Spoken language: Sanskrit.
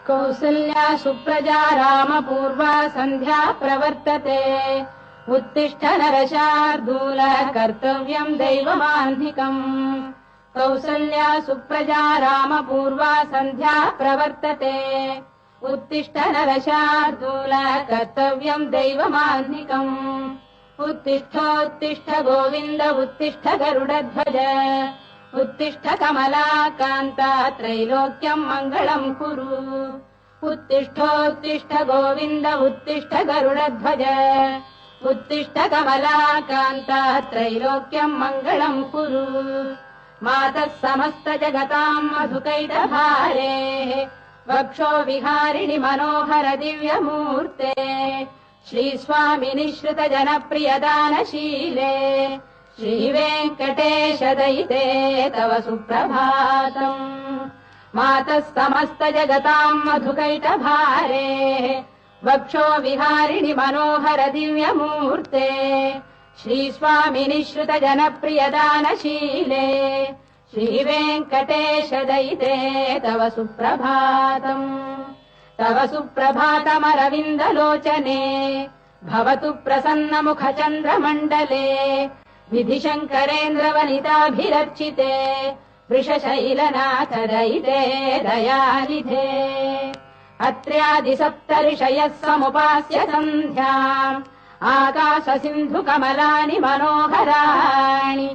कौसल्या सुप्रजा रामपूर्वा सन्ध्या प्रवर्तते उत्तिष्ठ नरशार्दूल कर्तव्यम् दैवमाह्निकम् कौसल्या सुप्रजा रामपूर्वा सन्ध्या प्रवर्तते उत्तिष्ठ नरशार्दूल कर्तव्यम् दैवमाह्निकम् उत्तिष्ठोत्तिष्ठ गोविन्द उत्तिष्ठ गरुडध्वज उत्तिष्ठ कमलाकान्ता त्रैलोक्यम् मङ्गलम् कुरु उत्तिष्ठोत्तिष्ठ गोविन्द उत्तिष्ठ गरुडध्वज उत्तिष्ठ कमलाकान्ता त्रैलोक्यम् मङ्गलम् कुरु मातः समस्त जगताम् मधुकैटभारेः वक्षो विहारिणि मनोहर दिव्यमूर्ते श्रीस्वामिनि श्रुत जनप्रियदानशीले श्रीवेङ्कटेश दयिते तव सुप्रभातम् मातः समस्त जगताम् मधुकैटभारेः वक्षो विहारिणि मनोहर दिव्यमूर्ते श्रीस्वामिनि श्रुत जनप्रियदानशीले श्रीवेङ्कटेश दयिते तव सुप्रभातम् तव सुप्रभातमरविन्दलोचने भवतु प्रसन्नमुखचन्द्रमण्डले विधिशङ्करेन्द्रवनिताभिरर्चिते वृषशैलनाथ दयिते दयानिधे अत्र्यादिसप्तऋषयः समुपास्य सन्ध्याम् आकाश सिन्धु कमलानि मनोहराणि